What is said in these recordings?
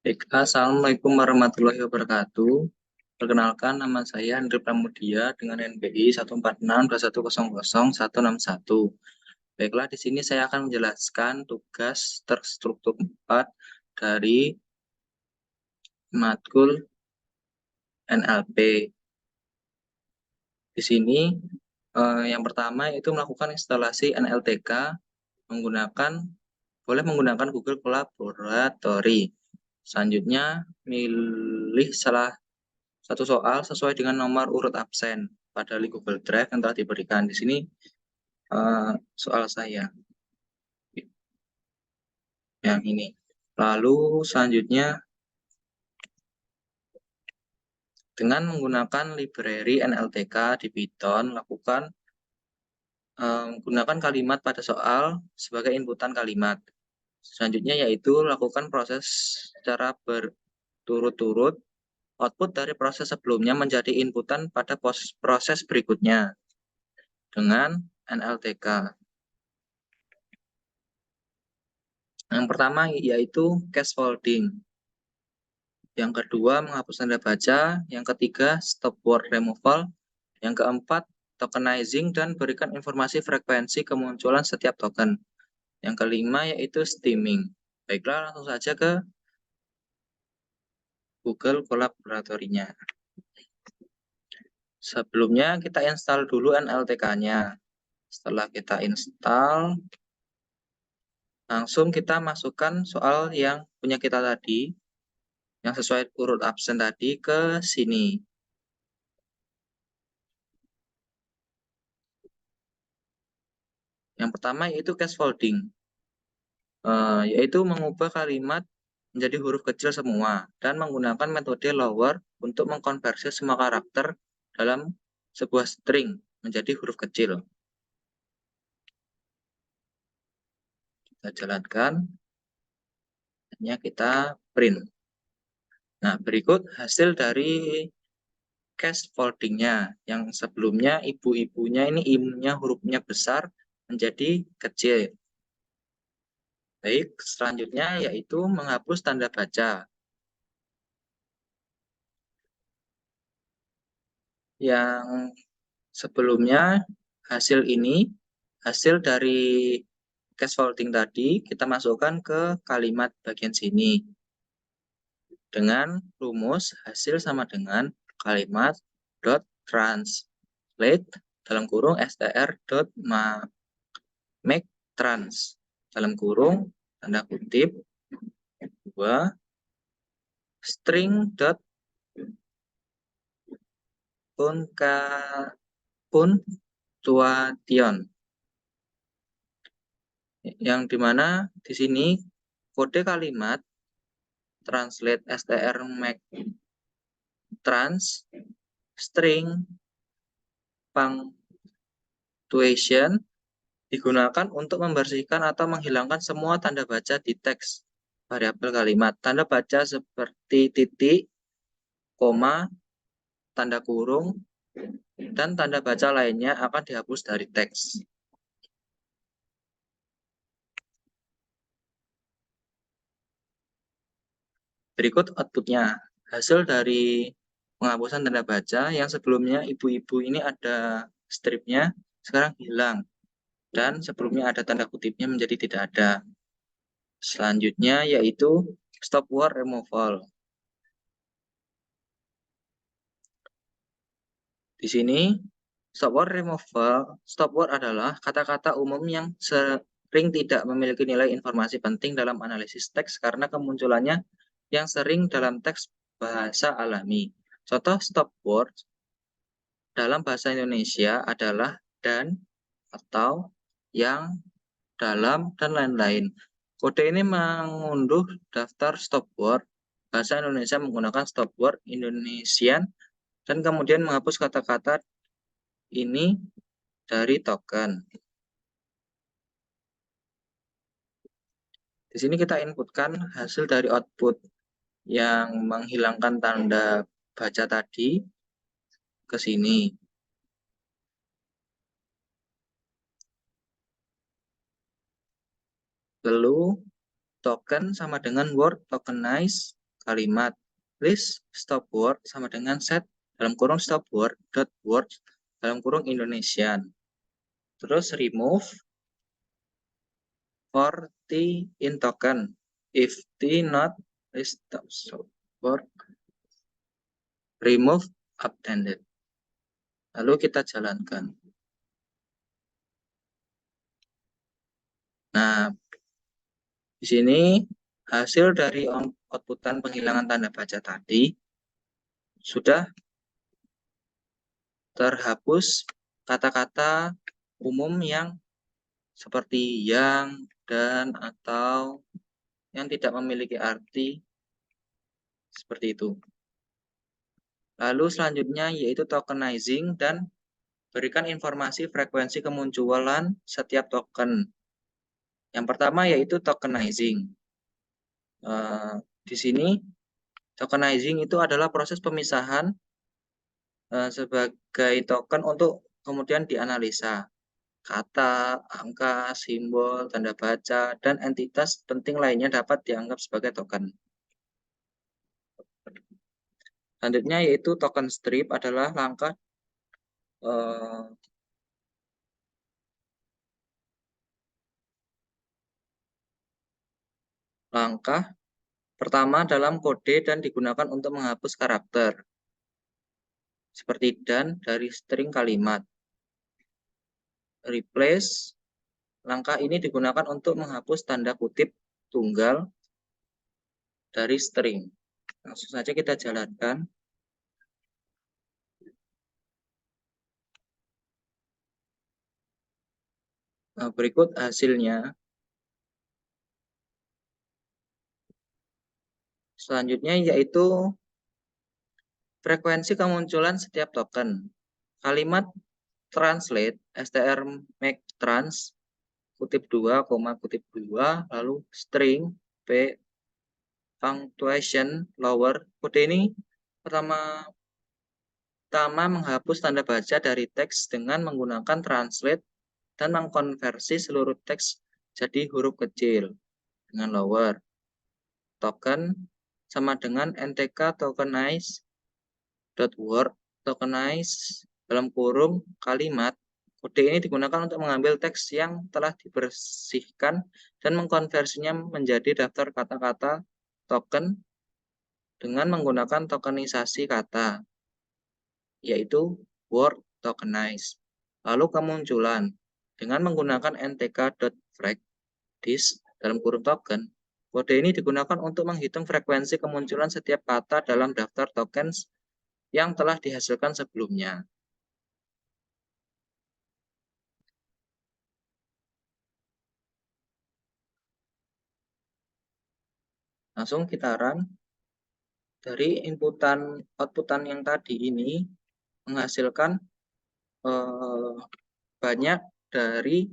Baik, Assalamualaikum warahmatullahi wabarakatuh. Perkenalkan, nama saya Andri Pramudia dengan NPI 14621000161. Baiklah, di sini saya akan menjelaskan tugas terstruktur 4 dari matkul NLP. Di sini yang pertama itu melakukan instalasi NLTK boleh menggunakan Google Collaboratory. Selanjutnya, milih salah satu soal sesuai dengan nomor urut absen pada Google Drive yang telah diberikan. Di sini soal saya yang ini. Lalu selanjutnya, dengan menggunakan library NLTK di Python, gunakan kalimat pada soal sebagai inputan kalimat. Selanjutnya yaitu lakukan proses secara berturut-turut. Output dari proses sebelumnya menjadi inputan pada proses berikutnya dengan NLTK. Yang pertama yaitu scaffolding. Yang kedua menghapus tanda baca. Yang ketiga stop word removal. Yang keempat tokenizing dan berikan informasi frekuensi kemunculan setiap token. Yang kelima yaitu steaming. Baiklah, langsung saja ke Google Collaboratory-nya. Sebelumnya kita install dulu NLTK-nya. Setelah kita install, langsung kita masukkan soal yang punya kita tadi, yang sesuai urut absen tadi ke sini. Yang pertama yaitu scaffolding, yaitu mengubah kalimat menjadi huruf kecil semua dan menggunakan metode lower untuk mengkonversi semua karakter dalam sebuah string menjadi huruf kecil. Kita jalankan, hanya kita print. Nah, berikut hasil dari scaffolding-nya. Yang sebelumnya ibu-ibunya ini I-nya hurufnya besar menjadi kecil. Baik, selanjutnya yaitu menghapus tanda baca. Yang sebelumnya hasil dari scaffolding tadi kita masukkan ke kalimat bagian sini. Dengan rumus hasil sama dengan kalimat dot translate dalam kurung str dot make trans dalam kurung tanda kutip 2 string dot punctuation, yang dimana di sini kode kalimat translate str make trans string punctuation digunakan untuk membersihkan atau menghilangkan semua tanda baca di teks variabel kalimat. Tanda baca seperti titik, koma, tanda kurung, dan tanda baca lainnya akan dihapus dari teks. Berikut outputnya. Hasil dari penghapusan tanda baca yang sebelumnya ibu-ibu ini ada stripnya, sekarang hilang. Dan sebelumnya ada tanda kutipnya menjadi tidak ada. Selanjutnya yaitu stop word removal. Di sini stop word adalah kata-kata umum yang sering tidak memiliki nilai informasi penting dalam analisis teks karena kemunculannya yang sering dalam teks bahasa alami. Contoh stop word dalam bahasa Indonesia adalah dan, atau, yang, dalam, dan lain-lain. Kode ini mengunduh daftar stop word bahasa Indonesia menggunakan stop word Indonesian dan kemudian menghapus kata-kata ini dari token. Di sini kita inputkan hasil dari output yang menghilangkan tanda baca tadi ke sini. Lalu token sama dengan word tokenize kalimat. List stop word sama dengan set dalam kurung stop word dot words dalam kurung Indonesian. Terus remove for t in token if t not list stop word remove appended. Lalu kita jalankan. Nah, di sini hasil dari outputan penghilangan tanda baca tadi sudah terhapus kata-kata umum yang seperti yang, dan, atau yang tidak memiliki arti seperti itu. Lalu selanjutnya yaitu tokenizing dan berikan informasi frekuensi kemunculan setiap token. Yang pertama yaitu tokenizing. Di sini tokenizing itu adalah proses pemisahan sebagai token untuk kemudian dianalisa. Kata, angka, simbol, tanda baca, dan entitas penting lainnya dapat dianggap sebagai token. Selanjutnya yaitu token strip adalah langkah pertama dalam kode dan digunakan untuk menghapus karakter seperti dan dari string kalimat. Replace, langkah ini digunakan untuk menghapus tanda kutip tunggal dari string. Langsung saja kita jalankan. Nah, berikut hasilnya. Selanjutnya yaitu frekuensi kemunculan setiap token. Kalimat translate str make trans kutip 2, kutip 2, lalu string p punctuation lower. Kode ini pertama menghapus tanda baca dari teks dengan menggunakan translate dan mengkonversi seluruh teks jadi huruf kecil dengan lower. Token sama dengan ntk tokenize .word tokenize dalam kurung kalimat. Kode ini digunakan untuk mengambil teks yang telah dibersihkan dan mengkonversinya menjadi daftar kata-kata token dengan menggunakan tokenisasi kata, yaitu word tokenize. Lalu kemunculan dengan menggunakan ntk.frec dis dalam kurung token. Kode ini digunakan untuk menghitung frekuensi kemunculan setiap kata dalam daftar tokens yang telah dihasilkan sebelumnya. Langsung kita run. Dari outputan yang tadi ini menghasilkan banyak dari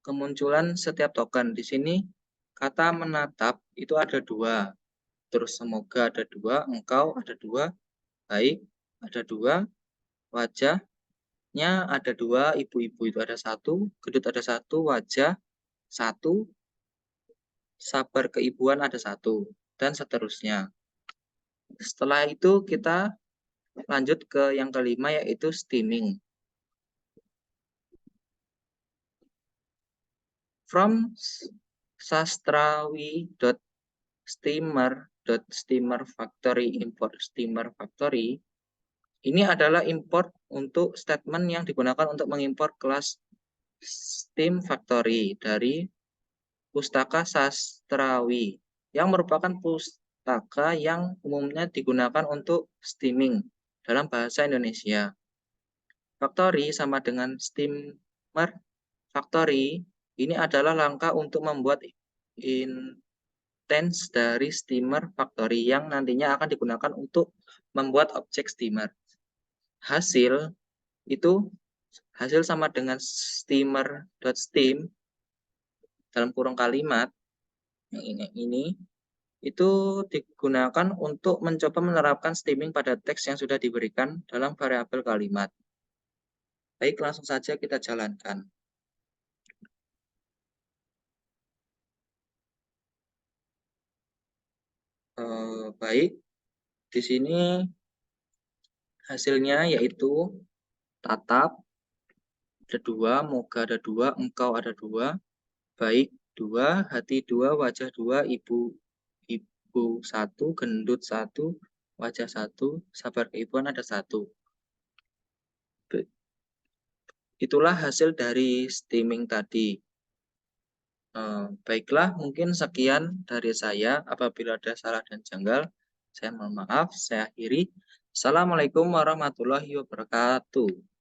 kemunculan setiap token. Di sini kata menatap itu ada 2. Terus semoga ada 2, engkau ada 2, baik ada 2, wajahnya ada 2, ibu-ibu itu ada 1, gedut ada 1, wajah 1, sabar keibuan ada 1, dan seterusnya. Setelah itu kita lanjut ke yang kelima yaitu steaming. From sastrawi.steamer factory import steamer factory. Ini adalah import untuk statement yang digunakan untuk mengimport kelas Steam Factory dari pustaka sastrawi yang merupakan pustaka yang umumnya digunakan untuk steaming dalam bahasa Indonesia. Factory sama dengan steamer factory. Ini adalah langkah untuk membuat instance dari steamer factory yang nantinya akan digunakan untuk membuat objek steamer. Hasil itu hasil sama dengan steamer.steam dalam kurung kalimat yang ini itu digunakan untuk mencoba menerapkan steaming pada teks yang sudah diberikan dalam variabel kalimat. Baik, langsung saja kita jalankan. Baik, di sini hasilnya yaitu tatap ada 2, moga ada 2, engkau ada 2, baik 2, hati 2, wajah 2, ibu 1, gendut 1, wajah 1, sabar keibuan ada 1. Itulah hasil dari steaming tadi. Baiklah, mungkin sekian dari saya. Apabila ada salah dan janggal, saya mohon maaf. Saya akhiri. Assalamualaikum warahmatullahi wabarakatuh.